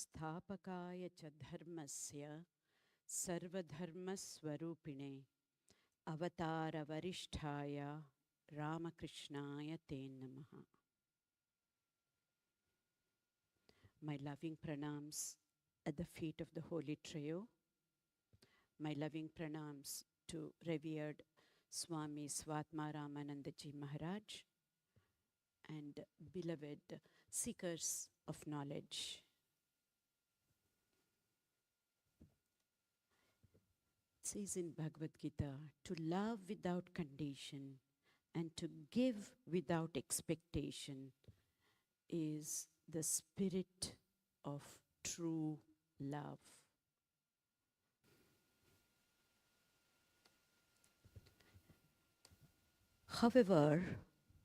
स्थापकाय च धर्मस्य सर्वधर्मस्वरूपिणे अवतारवरिष्ठाय रामकृष्णाय ते नमः. My loving pranams at the feet of the Holy Trio. My loving pranams to revered Swami Swatma Ramanandaji Maharaj and beloved seekers of knowledge. It says in Bhagavad Gita, to love without condition and to give without expectation is the spirit of true love. However,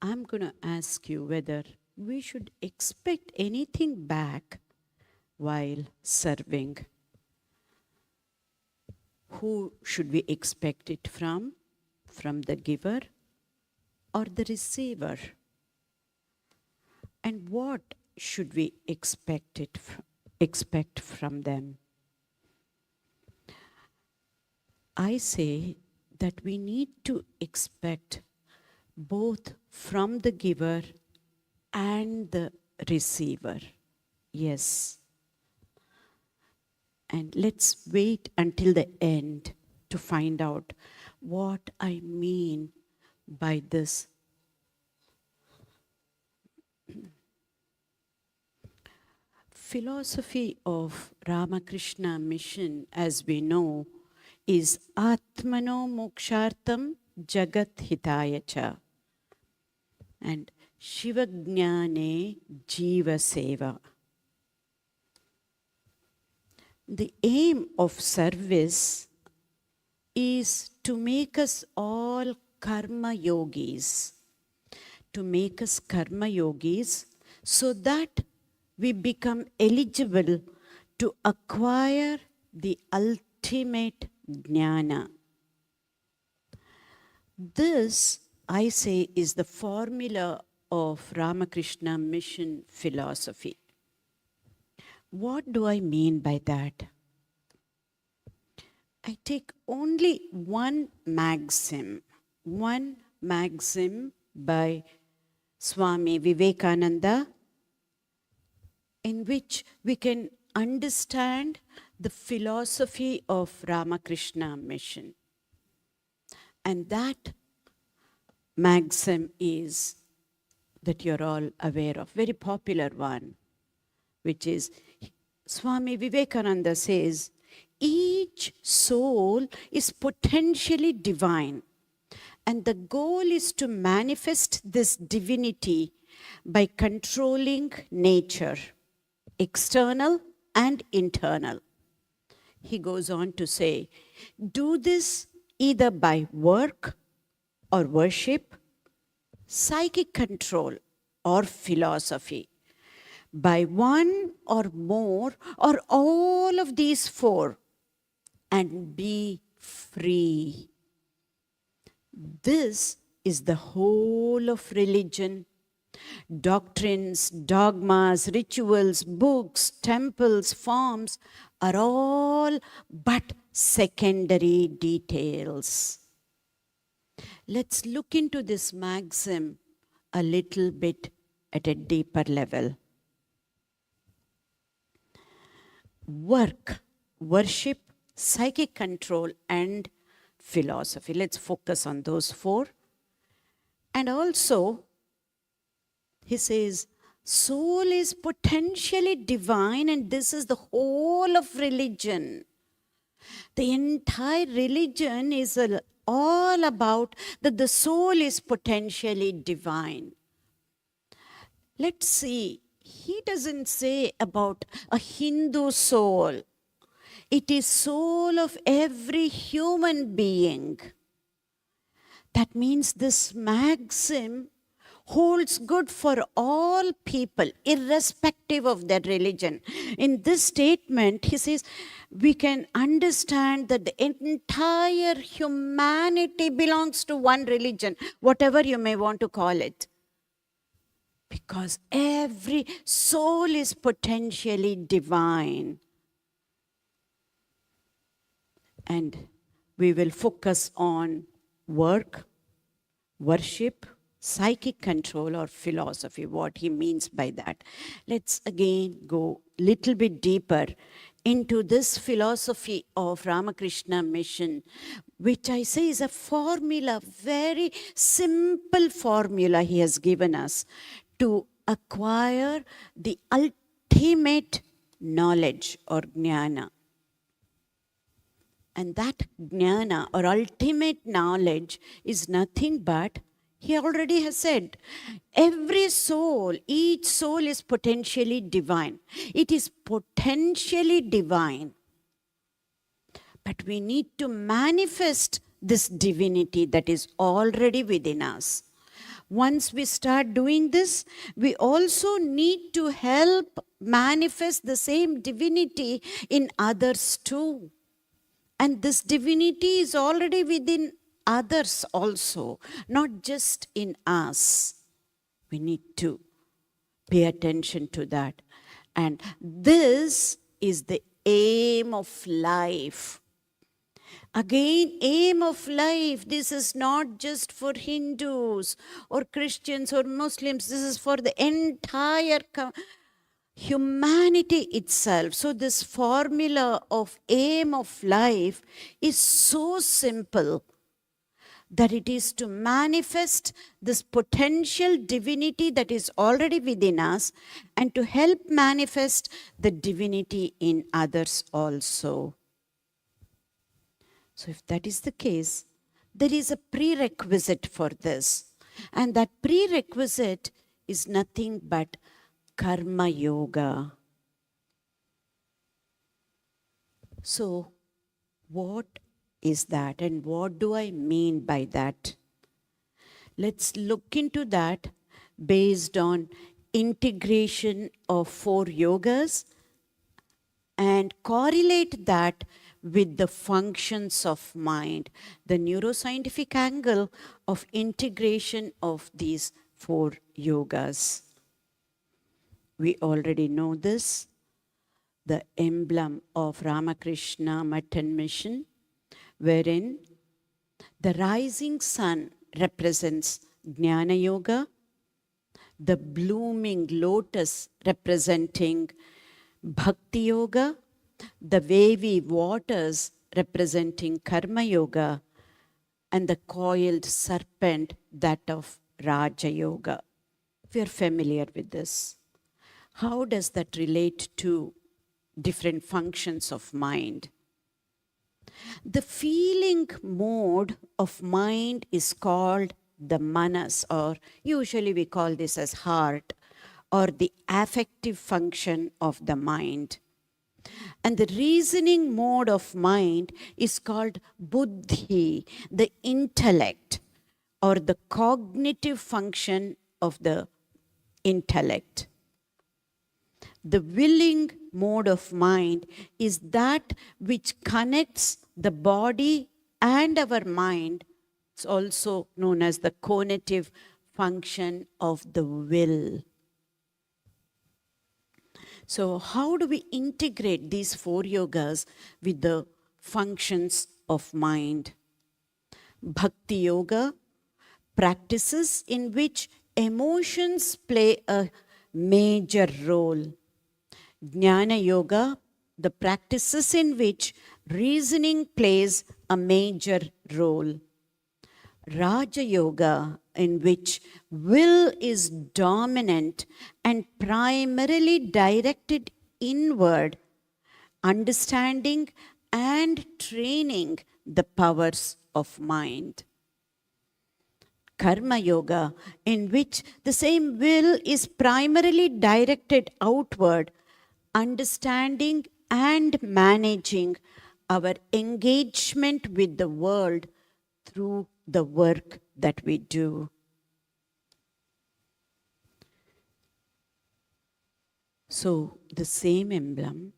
I'm going to ask you whether we should expect anything back while serving. Who should we expect it from? From the giver or the receiver? And what should we expect from them? I say that we need to expect both from the giver and the receiver. Yes. And let's wait until the end to find out what I mean by this. Philosophy of Ramakrishna mission, as we know, is Atmano Mokshartam Jagat Hitayacha and Shivajnane Jiva Seva. The aim of service is to make us all karma yogis, so that we become eligible to acquire the ultimate jnana. This, I say, is the formula of Ramakrishna mission philosophy. What do I mean by that? I take only one maxim by Swami Vivekananda, in which we can understand the philosophy of Ramakrishna mission. And that maxim is that you're all aware of, very popular one, which is Swami Vivekananda says, each soul is potentially divine, and the goal is to manifest this divinity by controlling nature, external and internal. He goes on to say, do this either by work or worship, psychic control or philosophy, by one or more or all of these four, and be free. This is the whole of religion. Doctrines, dogmas, rituals, books, temples, forms are all but secondary details. Let's look into this maxim a little bit at a deeper level. Work, worship, psychic control, and philosophy. Let's focus on those four. And also, he says, soul is potentially divine, and this is the whole of religion. The entire religion is all about that the soul is potentially divine. Let's see. He doesn't say about a Hindu soul. It is soul of every human being. That means this maxim holds good for all people, irrespective of their religion. In this statement, he says, we can understand that the entire humanity belongs to one religion, whatever you may want to call it. Because every soul is potentially divine. And we will focus on work, worship, psychic control, or philosophy, what he means by that. Let's again go a little bit deeper into this philosophy of Ramakrishna mission, which I say is a formula, very simple formula he has given us to acquire the ultimate knowledge or jnana. And that jnana or ultimate knowledge is nothing but, he already has said, every soul, each soul is potentially divine. It is potentially divine. But we need to manifest this divinity that is already within us. Once we start doing this, we also need to help manifest the same divinity in others too. And this divinity is already within others also, not just in us. We need to pay attention to that. And this is the aim of life. Again, aim of life. This is not just for Hindus or Christians or Muslims. This is for the entire humanity itself. So this formula of aim of life is so simple that it is to manifest this potential divinity that is already within us and to help manifest the divinity in others also. So if that is the case, there is a prerequisite for this. And that prerequisite is nothing but karma yoga. So what is that and what do I mean by that? Let's look into that based on integration of 4 yogas and correlate that with the functions of mind, the neuroscientific angle of integration of these 4 yogas. We already know this, the emblem of Ramakrishna Math and Mission, wherein the rising sun represents Jnana Yoga, the blooming lotus representing Bhakti Yoga, the wavy waters representing Karma Yoga, and the coiled serpent, that of Raja Yoga. We are familiar with this. How does that relate to different functions of mind? The feeling mode of mind is called the manas, or usually we call this as heart, or the affective function of the mind. And the reasoning mode of mind is called buddhi, the intellect, or the cognitive function of the intellect. The willing mode of mind is that which connects the body and our mind. It's also known as the cognitive function of the will. So how do we integrate these 4 yogas with the functions of mind? Bhakti Yoga, practices in which emotions play a major role. Jnana Yoga, the practices in which reasoning plays a major role. Raja Yoga, in which will is dominant and primarily directed inward, understanding and training the powers of mind. Karma Yoga, in which the same will is primarily directed outward, understanding and managing our engagement with the world through the work that we do. So the same emblem,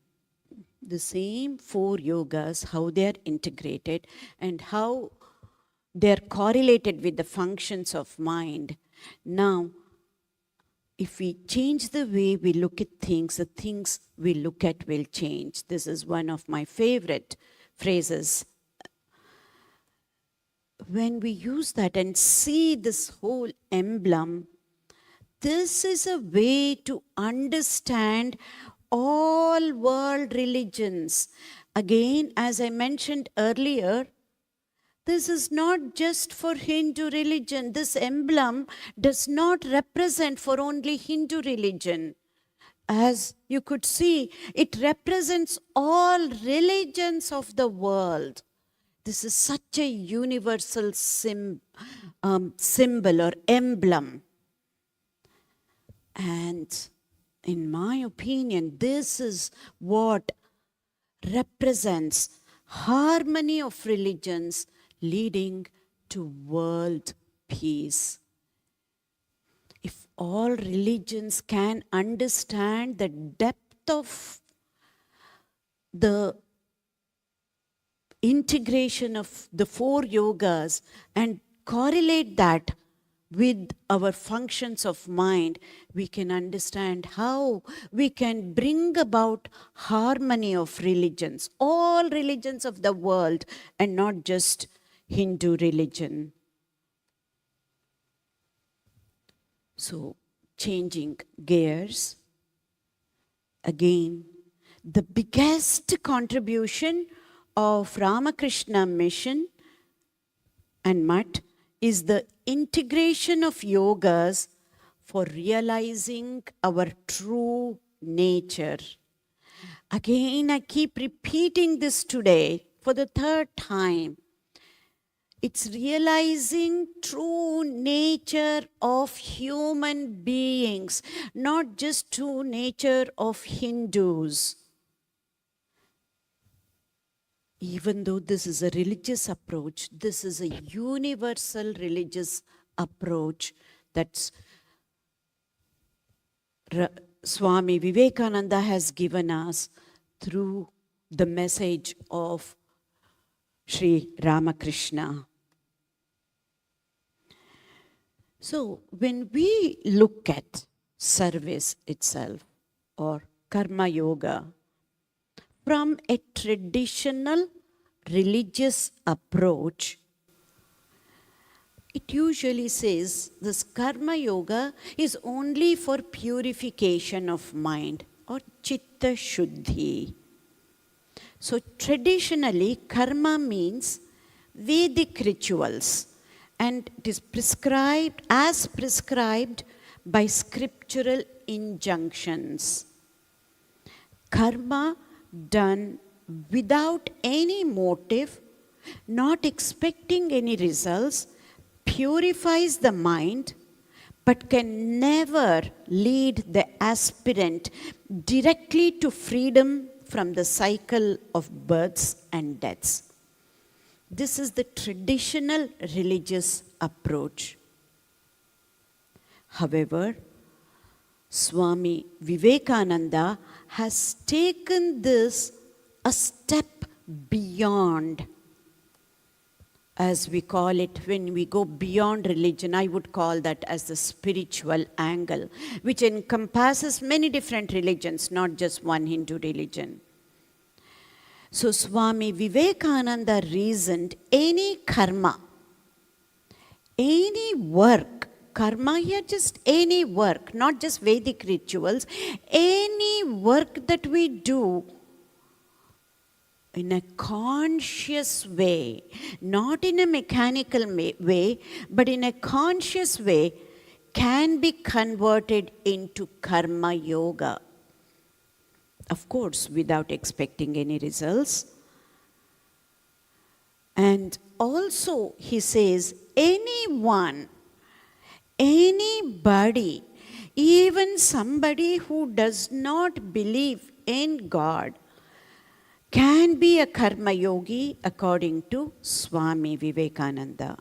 the same 4 yogas, how they are integrated and how they are correlated with the functions of mind. Now, if we change the way we look at things, the things we look at will change. This is one of my favorite phrases. When we use that and see this whole emblem, this is a way to understand all world religions. Again, as I mentioned earlier, this is not just for Hindu religion. This emblem does not represent for only Hindu religion. As you could see, it represents all religions of the world. This is such a universal symbol or emblem. And in my opinion, this is what represents harmony of religions leading to world peace. If all religions can understand the depth of the integration of the 4 yogas and correlate that with our functions of mind, we can understand how we can bring about harmony of religions, all religions of the world, and not just Hindu religion. So, changing gears, again, the biggest contribution of Ramakrishna Mission and Mutt is the integration of yogas for realizing our true nature. Again, I keep repeating this today for the 3rd time. It's realizing true nature of human beings, not just true nature of Hindus. Even though this is a religious approach, this is a universal religious approach that Swami Vivekananda has given us through the message of Sri Ramakrishna. So, when we look at service itself or karma yoga, from a traditional religious approach, it usually says this karma yoga is only for purification of mind or chitta shuddhi. So traditionally, karma means Vedic rituals, and it is prescribed by scriptural injunctions. Karma done without any motive, not expecting any results, purifies the mind, but can never lead the aspirant directly to freedom from the cycle of births and deaths. This is the traditional religious approach. However, Swami Vivekananda has taken this a step beyond, as we call it when we go beyond religion. I would call that as the spiritual angle, which encompasses many different religions, not just one Hindu religion. So Swami Vivekananda reasoned any karma, any work, karma here just any work, not just Vedic rituals, any work that we do in a conscious way, not in a mechanical way, but in a conscious way, can be converted into karma yoga. Of course, without expecting any results. And also, he says, anyone, anybody, even somebody who does not believe in God, can be a karma yogi according to Swami Vivekananda.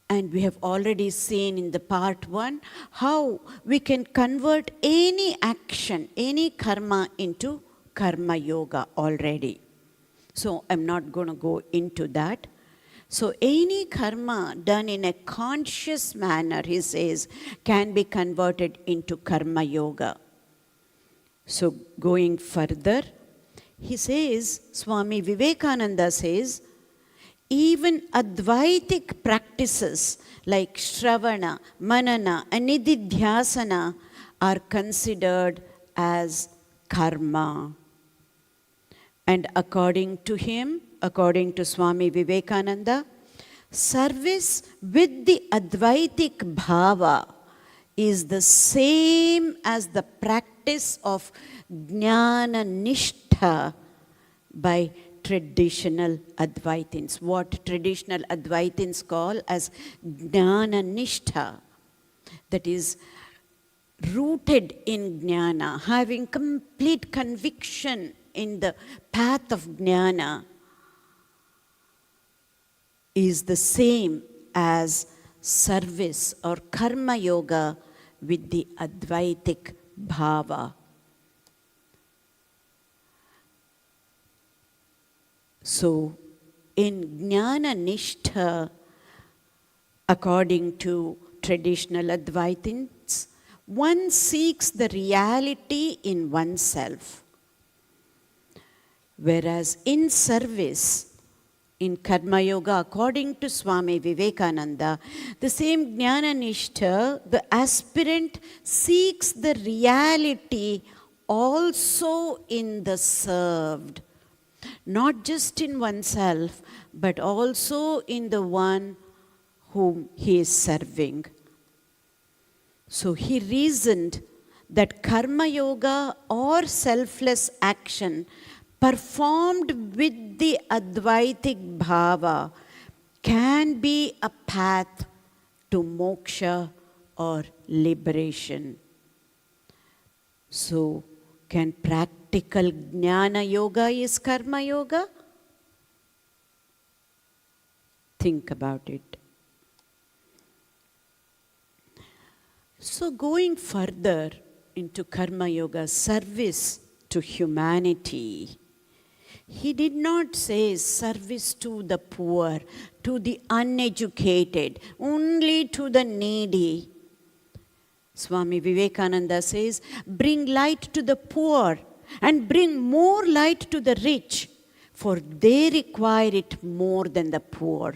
And we have already seen in the part 1 how we can convert any action, any karma into karma yoga already. So I'm not going to go into that. So any karma done in a conscious manner, he says, can be converted into karma yoga. So going further, he says, Swami Vivekananda says, even Advaitic practices like Shravana, Manana, and Nididhyasana are considered as karma. And according to him, according to Swami Vivekananda, service with the Advaitic bhava is the same as the practice of jnana nishtha by traditional Advaitins. What traditional Advaitins call as jnana nishtha, that is rooted in jnana, having complete conviction in the path of jnana, is the same as service or karma yoga with the Advaitic bhava. So, in jnana nishtha, according to traditional Advaitins, one seeks the reality in oneself. Whereas in service, in karma yoga, according to Swami Vivekananda, the same jnana nishtha, the aspirant seeks the reality also in the served. Not just in oneself, but also in the one whom he is serving. So he reasoned that karma yoga or selfless action performed with the Advaitic bhava can be a path to moksha or liberation. So, can practical jnana yoga is karma yoga? Think about it. So going further into karma yoga, service to humanity, he did not say service to the poor, to the uneducated, only to the needy. Swami Vivekananda says, bring light to the poor and bring more light to the rich, for they require it more than the poor.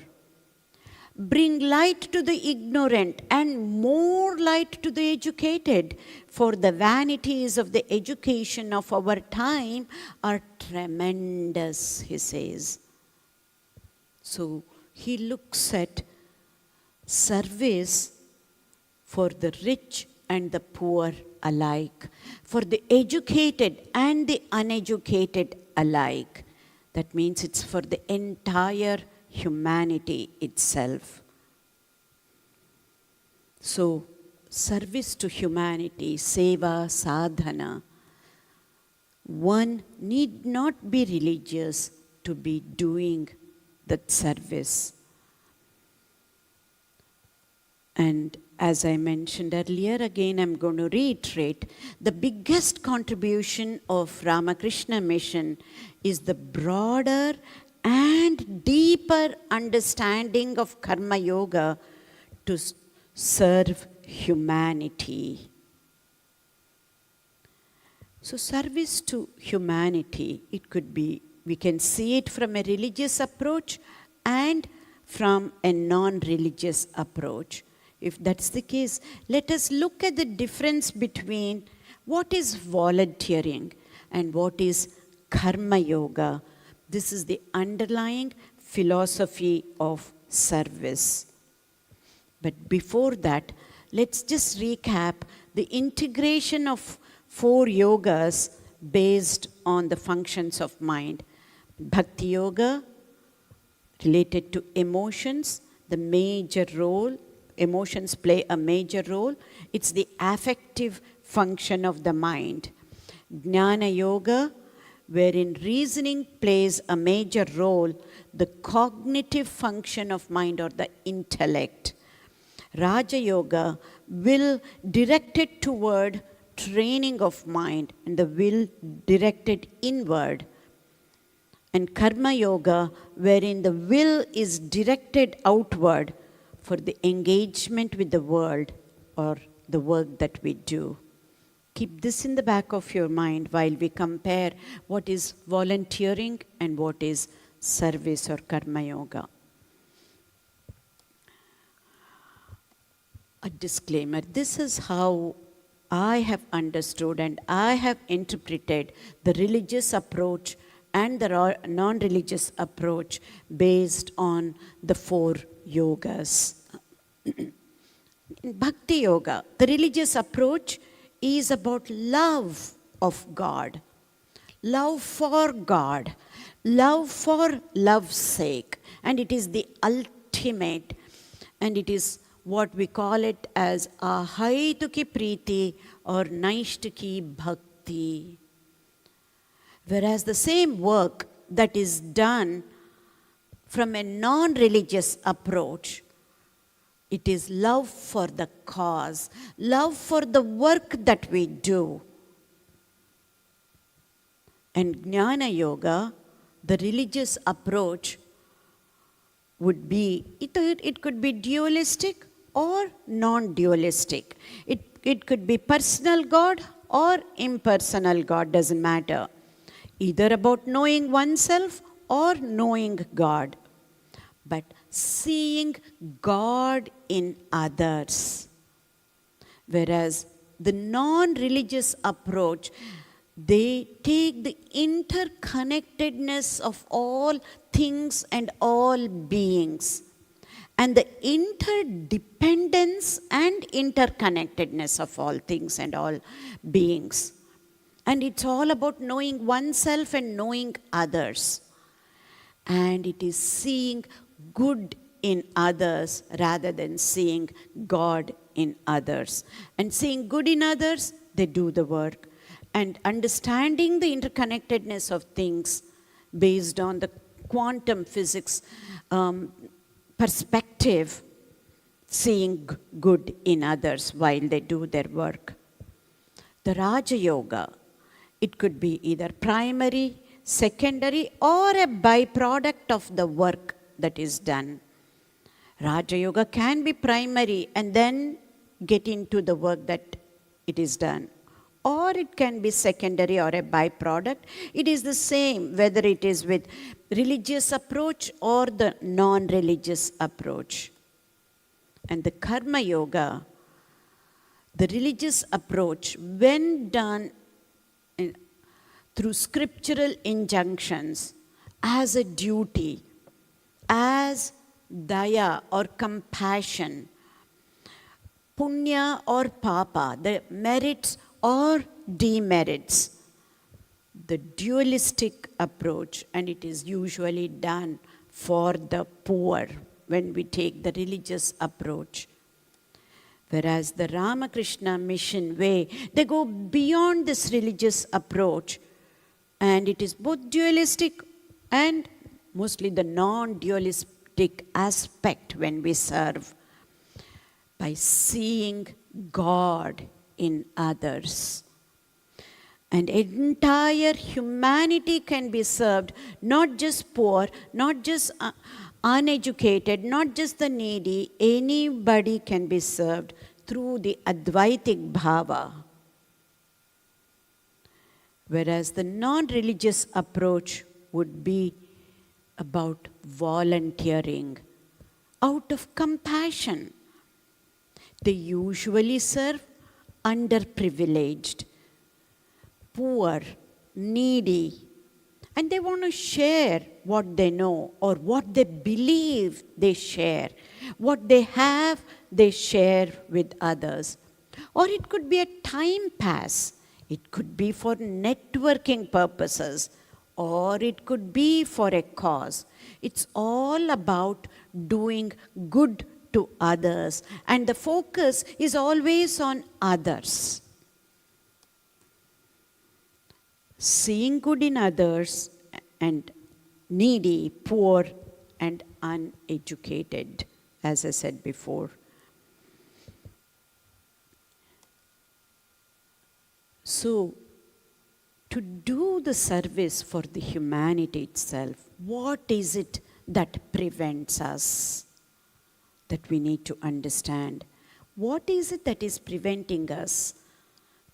Bring light to the ignorant and more light to the educated, for the vanities of the education of our time are tremendous, he says. So he looks at service for the rich and the poor alike, for the educated and the uneducated alike. That means it's for the entire humanity itself. So, service to humanity, SEVA, SADHANA, one need not be religious to be doing that service. And as I mentioned earlier, again I'm going to reiterate, the biggest contribution of Ramakrishna Mission is the broader and deeper understanding of karma yoga to serve humanity. So service to humanity, it could be, we can see it from a religious approach and from a non-religious approach. If that's the case, let us look at the difference between what is volunteering and what is karma yoga. This is the underlying philosophy of service. But before that, let's just recap the integration of 4 yogas based on the functions of mind. Bhakti yoga, related to emotions, the major role, emotions play a major role. It's the affective function of the mind. Jnana yoga, wherein reasoning plays a major role, the cognitive function of mind or the intellect. Raja yoga, will directed toward training of mind and the will directed inward. And Karma Yoga, wherein the will is directed outward for the engagement with the world or the work that we do. Keep this in the back of your mind while we compare what is volunteering and what is service or Karma Yoga. A disclaimer, this is how I have understood and I have interpreted the religious approach and the non-religious approach based on the 4 yogas. In Bhakti Yoga, the religious approach is about love of God, love for God, love for love's sake, and it is the ultimate, and it is what we call it as ahaituki priti or naishtuki bhakti. Whereas the same work that is done from a non-religious approach, it is love for the cause, love for the work that we do. And Jnana Yoga, the religious approach, would be, it could be dualistic or non-dualistic. It could be personal God or impersonal God, doesn't matter. Either about knowing oneself or knowing God. But seeing God in others. Whereas the non-religious approach, they take the interconnectedness of all things and all beings and the interdependence and interconnectedness of all things and all beings. And it's all about knowing oneself and knowing others. And it is seeing good in others rather than seeing God in others. And seeing good in others, they do the work. And understanding the interconnectedness of things based on the quantum physics perspective, seeing good in others while they do their work. The Raja Yoga, it could be either primary, secondary, or a byproduct of the work that is done. Raja Yoga can be primary and then get into the work that it is done. Or it can be secondary or a byproduct. It is the same whether it is with religious approach or the non-religious approach. And the Karma Yoga, the religious approach, when done through scriptural injunctions as a duty, as daya or compassion, punya or papa, the merits or demerits, the dualistic approach, and it is usually done for the poor when we take the religious approach. Whereas the Ramakrishna mission way, they go beyond this religious approach, and it is both dualistic and mostly the non-dualistic aspect when we serve by seeing God in others. And entire humanity can be served, not just poor, not just uneducated, not just the needy, anybody can be served through the Advaitic Bhava. Whereas the non-religious approach would be about volunteering out of compassion. They usually serve underprivileged, poor, needy, and they want to share what they know or what they believe they share. What they have, they share with others. Or it could be a time pass. It could be for networking purposes, or it could be for a cause. It's all about doing good to others, and the focus is always on others. Seeing good in others and needy, poor, and uneducated, as I said before. So, to do the service for the humanity itself, what is it that prevents us? That we need to understand. What is it that is preventing us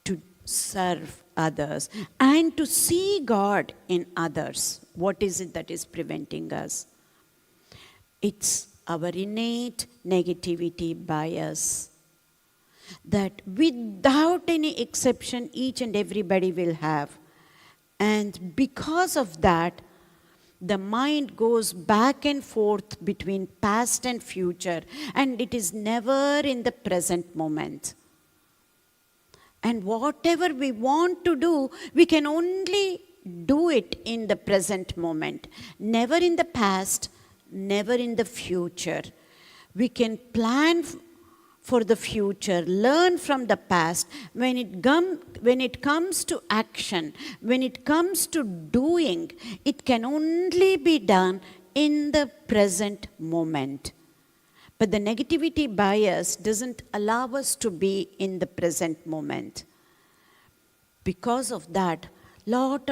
to serve others and to see God in others? What is it that is preventing us? It's our innate negativity bias that without any exception each and everybody will have. And because of that, the mind goes back and forth between past and future, and it is never in the present moment. And whatever we want to do, we can only do it in the present moment, never in the past, never in the future. We can plan for the future, learn from the past. When it comes to action, when it comes to doing, it can only be done in the present moment. But the negativity bias doesn't allow us to be in the present moment. Because of that, lot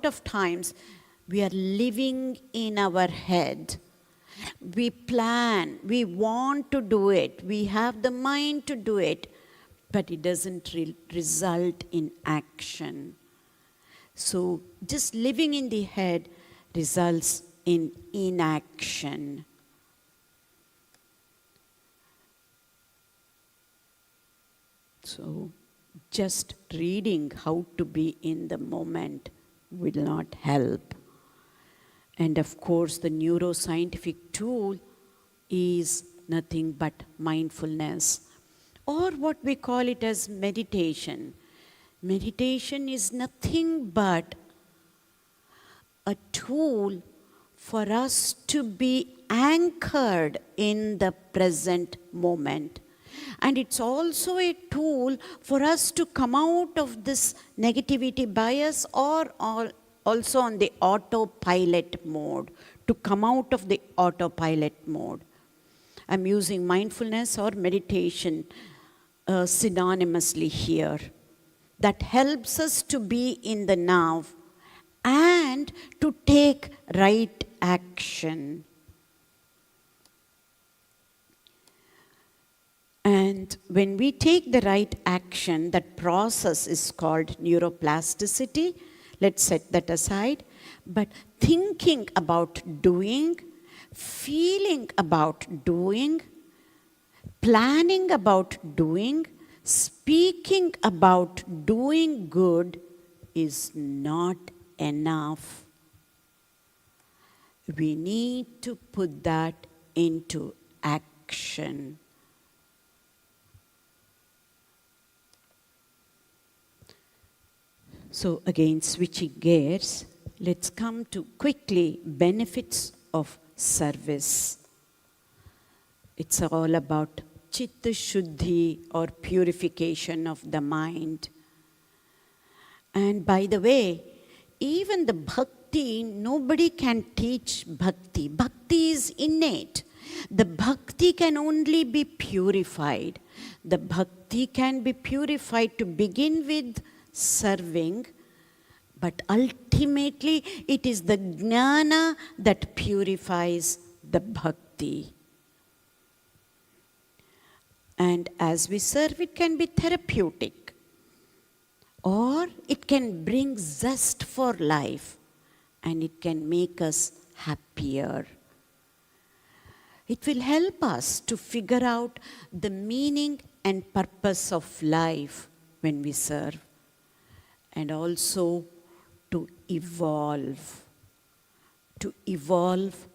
of times we are living in our head. We plan, we want to do it, we have the mind to do it, but it doesn't result in action. So just living in the head results in inaction. So just reading how to be in the moment will not help. And of course, the neuroscientific tool is nothing but mindfulness, or what we call it as meditation. Meditation is nothing but a tool for us to be anchored in the present moment. And it's also a tool for us to come out of this negativity bias or also on the autopilot mode, to come out of the autopilot mode. I'm using mindfulness or meditation synonymously here. That helps us to be in the now and to take right action. And when we take the right action, that process is called neuroplasticity. Let's set that aside. But thinking about doing, feeling about doing, planning about doing, speaking about doing good is not enough. We need to put that into action. So again, switching gears, let's come to quickly benefits of service. It's all about chitta shuddhi or purification of the mind. And by the way, even the bhakti, nobody can teach bhakti. Bhakti is innate. The bhakti can only be purified. The bhakti can be purified to begin with serving, but ultimately it is the jnana that purifies the bhakti. And as we serve, it can be therapeutic, or it can bring zest for life, and it can make us happier. It will help us to figure out the meaning and purpose of life when we serve, and also to evolve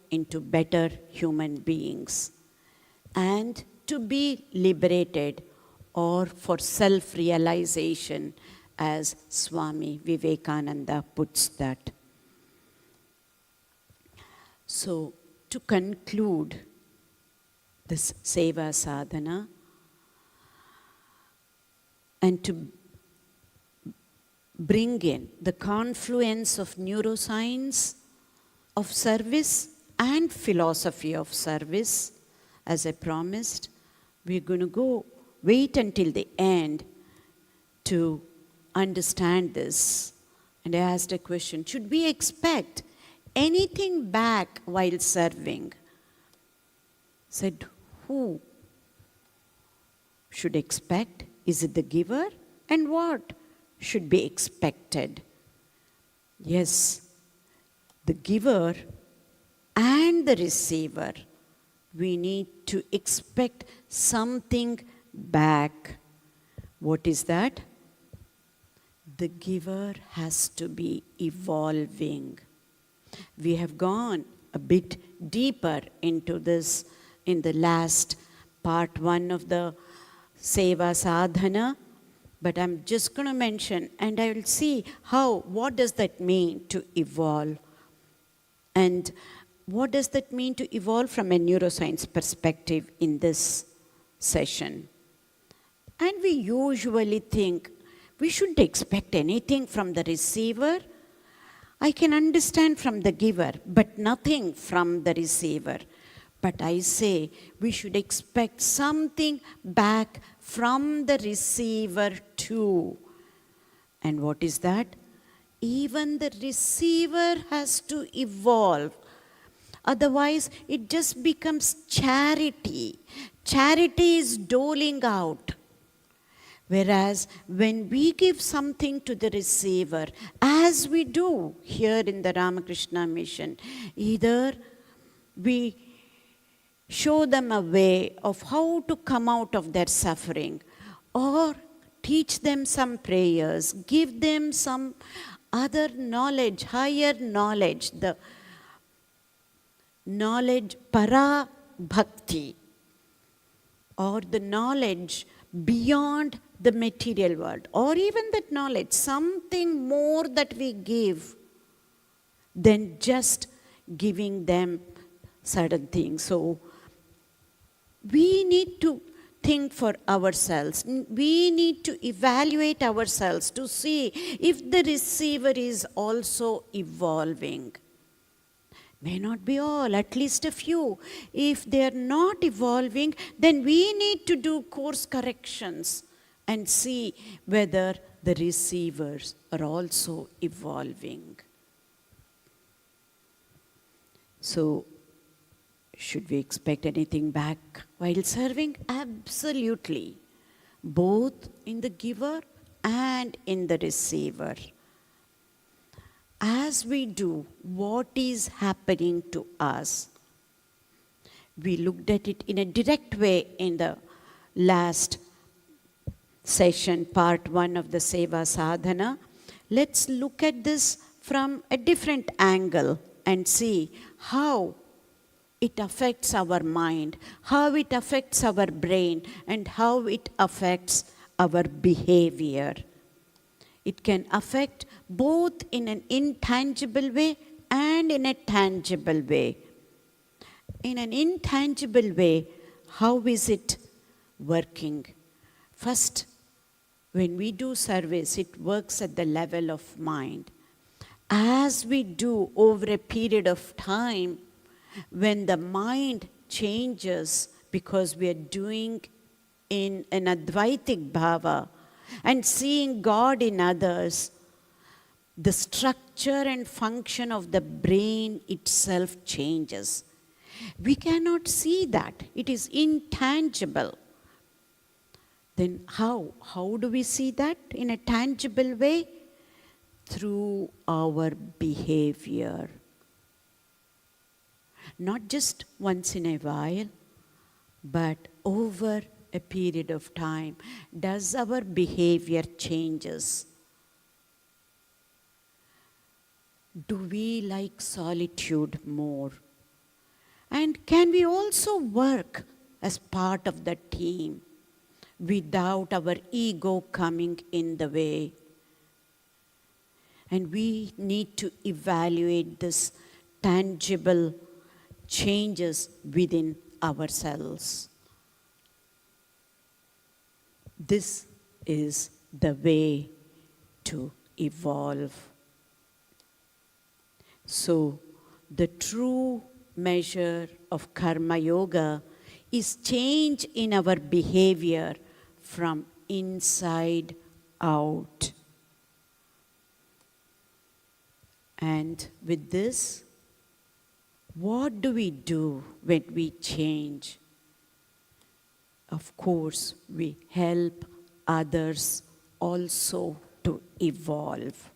into better human beings, and to be liberated, or for self-realization, as Swami Vivekananda puts that. So, to conclude this SEVA sadhana, and to bring in the confluence of neuroscience of service and philosophy of service, as I promised, we're going to wait until the end to understand this And I asked a question, should we expect anything back while serving? Said, who should expect? Is it the giver? And what should be expected? Yes, the giver and the receiver, we need to expect something back. What is that? The giver has to be evolving. We have gone a bit deeper into this in the last part 1 of the SEVA sadhana, but I'm just going to mention, and I will see what does that mean to evolve, and what does that mean to evolve from a neuroscience perspective in this session. And we usually think we shouldn't expect anything from the receiver. I can understand from the giver, but nothing from the receiver. But I say we should expect something back from the receiver too. And what is that? Even the receiver has to evolve. Otherwise, it just becomes charity. Charity is doling out. Whereas when we give something to the receiver, as we do here in the Ramakrishna Mission, either we show them a way of how to come out of their suffering, or teach them some prayers, give them some other knowledge, higher knowledge, the knowledge para bhakti, or the knowledge beyond the material world, or even that knowledge, something more that we give than just giving them certain things. So we need to think for ourselves. We need to evaluate ourselves to see if the receiver is also evolving. May not be all, at least a few. If they are not evolving, then we need to do course corrections and see whether the receivers are also evolving. So, should we expect anything back while serving? Absolutely. Both in the giver and in the receiver. As we do, what is happening to us? We looked at it in a direct way in the last session, part 1 of the SEVA sadhana. Let's look at this from a different angle and see how it affects our mind, how it affects our brain, and how it affects our behavior. It can affect both in an intangible way and in a tangible way. In an intangible way, how is it working? First, when we do service, it works at the level of mind. As we do over a period of time, when the mind changes because we are doing in an Advaitic bhava and seeing God in others, the structure and function of the brain itself changes. We cannot see that. It is intangible. Then how? How do we see that in a tangible way? Through our behavior. Not just once in a while, but over a period of time. Does our behavior changes? Do we like solitude more? And can we also work as part of the team without our ego coming in the way? And we need to evaluate this tangible changes within ourselves. This is the way to evolve. So, the true measure of karma yoga is change in our behavior from inside out. And with this, what do we do when we change? Of course, we help others also to evolve.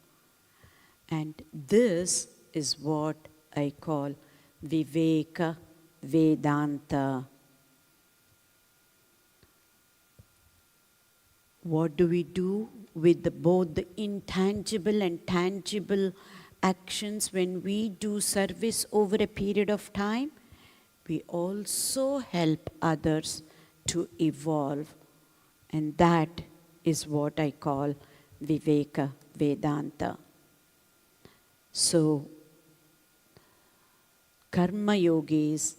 And this is what I call Viveka Vedanta. What do we do with both the intangible and tangible actions when we do service over a period of time? We also help others to evolve. And that is what I call Viveka Vedanta. So, Karma Yogis,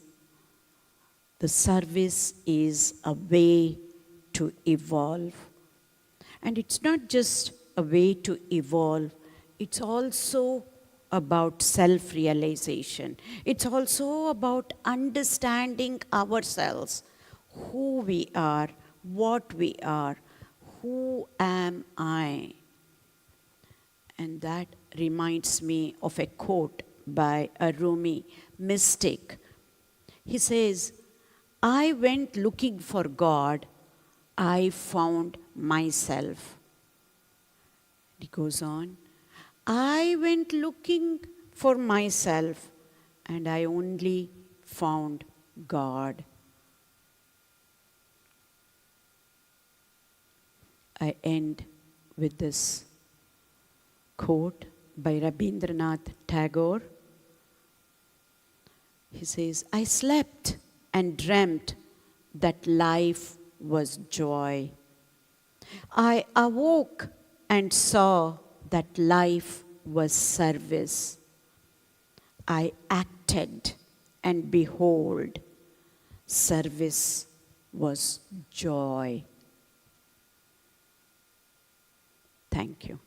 the service is a way to evolve. And it's not just a way to evolve, it's also about self-realization. It's also about understanding ourselves, who we are, what we are, who am I? And that reminds me of a quote by a Rumi mystic. He says, I went looking for God, I found myself. He goes on, I went looking for myself and I only found God. I end with this quote by Rabindranath Tagore. He says, I slept and dreamt that life was joy. I awoke and saw that life was service. I acted and behold, service was joy. Thank you.